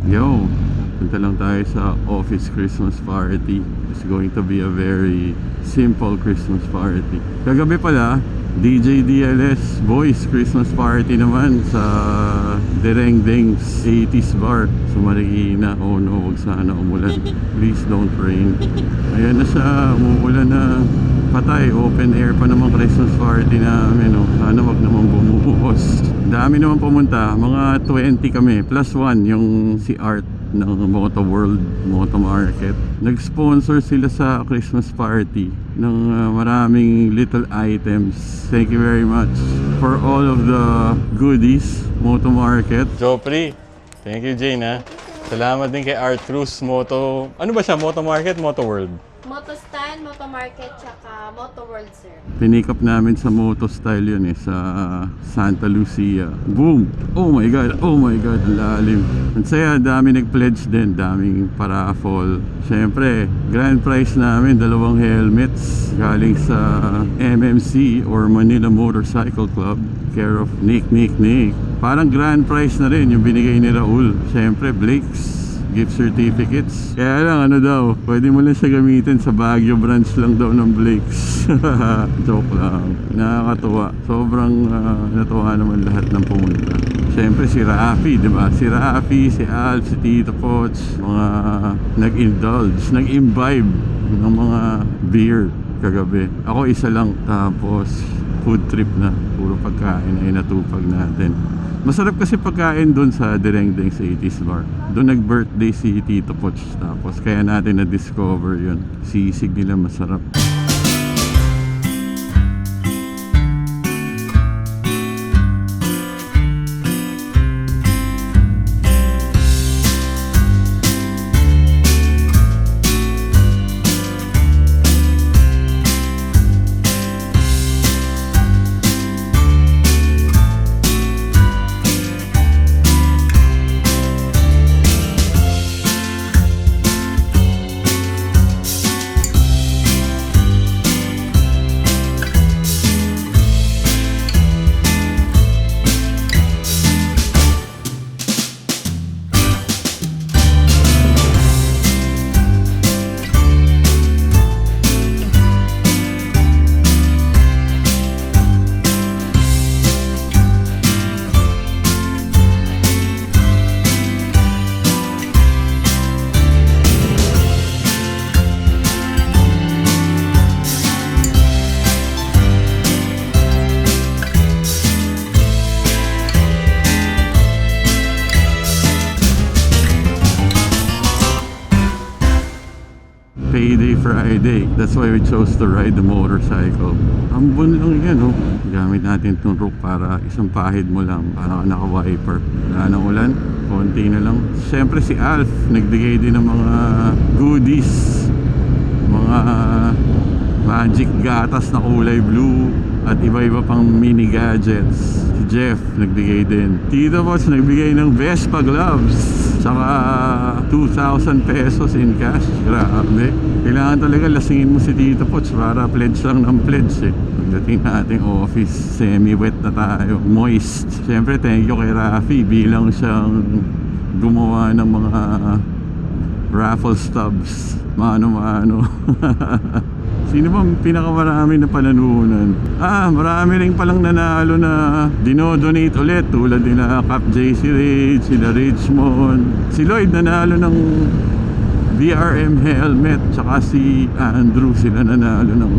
Yo, punta lang tayo sa office Christmas party. It's going to be a very simple Christmas party. Kagabi pala, DJ DLS Boys Christmas party naman sa Derengdeng's 80s bar sa Marikina. Oh no, wag sana umulan. Please don't rain. Ayan na siya, umuulan na. Patay, open air pa naman Christmas party namin. Oh. Sana wag naman bumuhos. Dami naman pumunta, mga 20 kami, plus 1 yung si Art ng Moto World, Moto Market. Nag-sponsor sila sa Christmas party ng maraming little items. Thank you very much for all of the goodies, Moto Market. Jopri, thank you Jane ha. Salamat din kay Art Cruz, Moto, ano ba siya? Moto Market, Moto World? Moto Style, Moto Market, tsaka Moto World, sir. Pinick up namin sa Moto Style yun sa Santa Lucia. Boom! Oh my God, ang lalim. Ang saya, dami nag-pledge din, daming paraffol. Siyempre, grand prize namin, 2 helmets galing sa MMC or Manila Motorcycle Club, care of Nick. Parang grand prize na rin yung binigay ni Raul. Siyempre, Blake's gift certificates. Kaya lang ano daw, pwede mo lang siya gamitin sa Baguio branch lang daw ng Blake's. Joke lang. Nakakatuwa. Sobrang natuwa naman lahat ng pumunta. Siyempre si Rafi, diba? Si Rafi, si Alf, si Tito Poch, mga nag-indulge, nag-imbibe ng mga beer kagabi. Ako isa lang, tapos food trip na. Puro pagkain ay natupag natin. Masarap kasi pagkain doon sa Derengdeng's 80s bar. Doon nag-birthday si Tito Poch, tapos kaya natin na-discover yun. Sisig nila masarap. Payday Friday. That's why we chose to ride the motorcycle. Ambon lang yan, oh. Gamit natin itong rope para isang pahid mo lang. Para naka-wiper. Wala nang ulan. Konti na lang. Siyempre si Alf, nagbigay din ng mga goodies. Mga magic gatas na kulay blue. At iba-iba pang mini gadgets. Si Jeff, nagbigay din. Tito Boss, nagbigay ng Vespa gloves. Saka 2,000 pesos in cash. Grabe. Kailangan talaga lasingin mo si Tito Poch para pledge lang ng pledge eh. Pagdating nating office, semi-wet na tayo. Moist. Siyempre, thank you kay Rafi. Bilang siyang gumawa ng mga raffle stubs. Mano-mano. Sino ba pinakamarami na pananunan? Marami rin palang nanalo na dinodonate ulit. Tulad nila Cap JC Rage, sila Richmond. Si Lloyd nanalo ng VRM helmet. Tsaka si Andrew, sila nanalo ng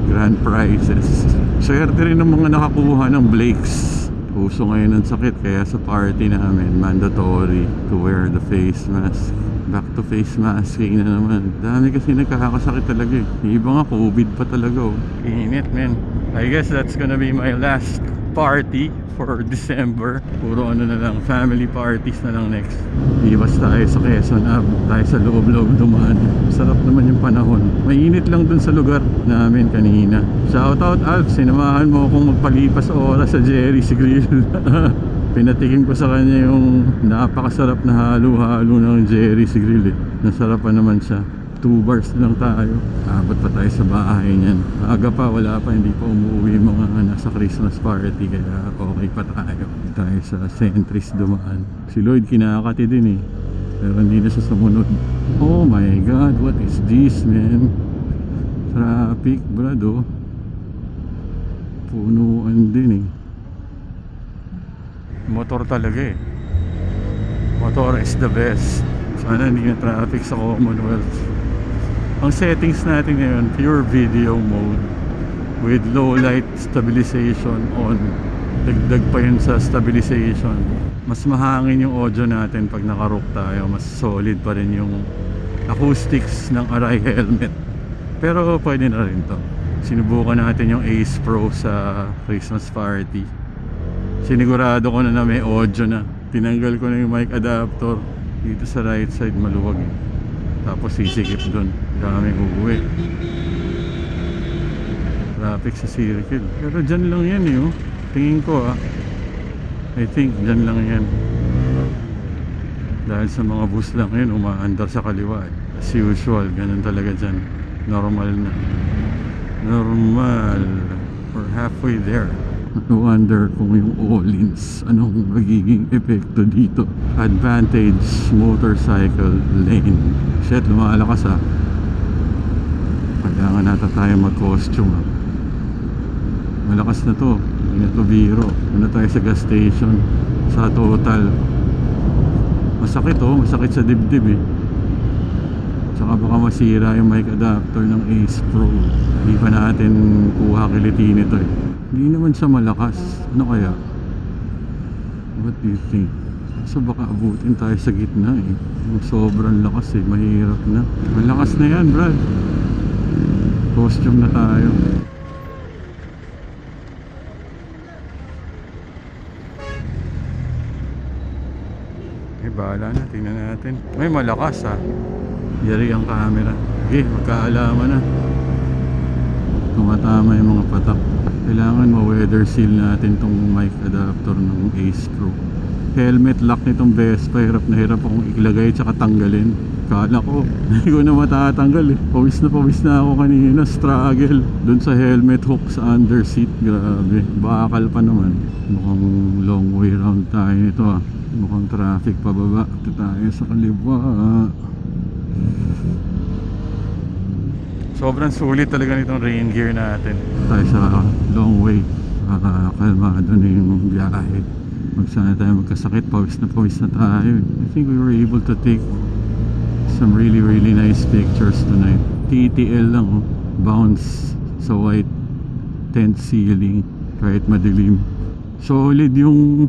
grand prizes. Swerte rin ng mga nakakuha ng Blake's. Puso ngayon ang sakit, kaya sa party namin mandatory to wear the face mask. Back to face masking na naman. Dami kasi nagkakasakit talaga eh. Yung iba nga COVID pa talaga oh. Init man. I guess that's gonna be my last party for December. Puro ano na lang, family parties na lang next. Iwas tayo sa Quezon Ave. Tayo sa loob-loob dumaan. Sarap naman yung panahon. Mainit lang dun sa lugar namin kanina. Shoutout Alf, sinamahan mo akong magpalipas oras sa Jerry's Grill. Pinatikim ko sa kanya yung napakasarap na halo-halo ng Jerry's Grill eh. Nasarapan naman siya. 2 bars lang tayo. Abot pa tayo sa bahay niyan. Aga pa, wala pa, hindi pa umuwi mga nasa Christmas party. Kaya okay pa tayo. Tayo sa Centris dumaan. Si Lloyd kinakati din eh. Pero hindi na siya sumunod. Oh my god, what is this, man? Traffic, brado. Punuan din eh. Motor talaga eh. Motor is the best. Sana hindi na traffic sa Commonwealth. Ang settings natin ngayon, pure video mode with low light stabilization on. Dagdag pa yun sa stabilization. Mas mahangin yung audio natin pag nakarook tayo. Mas solid pa rin yung acoustics ng Arai helmet. Pero pwede na rin to. Sinubukan natin yung Ace Pro sa Christmas party. Sinigurado ko na may audio na. Tinanggal ko na yung mic adapter. Dito sa right side maluwag eh. Tapos sisikip dun. Daming uuwi. Traffic sa circle. Pero dyan lang yan eh oh. Tingin ko I think dyan lang yan. Dahil sa mga bus lang yun umaandar sa kaliwa eh. As usual, ganun talaga dyan. Normal na. Normal. We're halfway there. I wonder kung yung all-ins anong magiging epekto dito. Advantage motorcycle lane. Shit, lumalakas kailangan nata tayo mag-costume malakas na to, hindi na to biro. Ano tayo sa gas station sa total. Masakit masakit sa dibdib eh. Tsaka baka masira yung mic adapter ng Ace Pro. Hindi pa natin kuha kiliti nito eh. Hindi naman siya malakas. Ano kaya? What do you think? So baka abutin tayo sa gitna eh. Yung sobrang lakas eh. Mahirap na. Malakas na yan, Brad. Costume na tayo. Bahala na, tingnan natin. May malakas Yari ang camera. Okay, magkaalaman na. Tumatama yung mga patak. Kailangan ma-weather seal natin tong mic adapter ng Ace Pro. Helmet lock nitong Vespa, hirap na hirap akong ilagay tsaka tanggalin. Kala ko, hindi ko na matatanggal eh. Pawis na ako kanina, struggle. Doon sa helmet hook sa under seat, grabe. Bakal pa naman. Mukhang long way round tayo nito Mukhang traffic pababa. Ito tayo sa kaliwa. Sobrang sulit talaga nitong rain gear natin. Tayo sa long way. Kalmado na yung biyahe. Sana tayo magkasakit. Pawis na tayo. I think we were able to take some really nice pictures tonight. TTL lang bounce sa white tent ceiling kahit madilim. Solid yung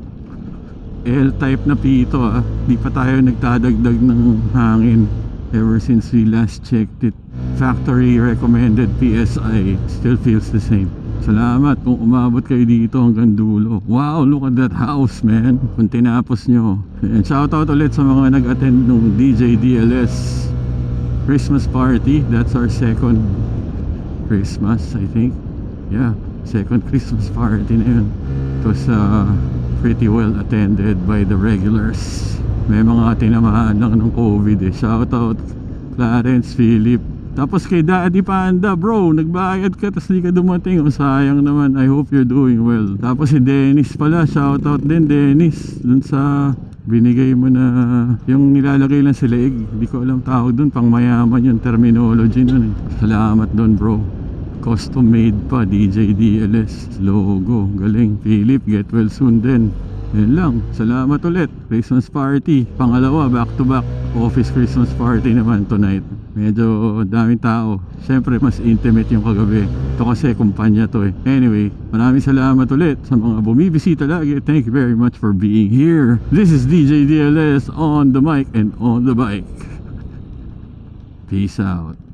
L-type na pito Di pa tayo nagdadagdag ng hangin ever since we last checked it. Factory recommended PSI still feels the same. Salamat kung umabot kayo dito hanggang dulo. Wow, look at that house, man. Kung tinapos nyo. And shoutout ulit sa mga nag-attend ng DJ DLS Christmas party. That's our second Christmas, I think. Yeah, second Christmas party na yun. It was pretty well attended by the regulars. May mga tinamaan lang ng COVID eh. Shoutout Clarence, Philip. Tapos kay Daddy Panda, bro, nagbayad ka tapos di ka dumating. Sayang naman. I hope you're doing well. Tapos si Dennis pala, shoutout din Dennis. Dun sa binigay mo na yung nilalagay lang sa leeg. Hindi ko alam tawag dun, pang mayaman yung terminology nun eh. Salamat dun, bro. Custom made pa, DJ DLS logo, galing. Philip, get well soon din. Yan lang, salamat ulit. Christmas party, pangalawa, back to back. Office Christmas party naman tonight. Medyo daming tao. Siyempre mas intimate yung kagabi. Ito kasi kumpanya to eh. Anyway, maraming salamat ulit sa mga bumibisita lagi. Thank you very much for being here. This is DJ DLS on the mic and on the bike. Peace out.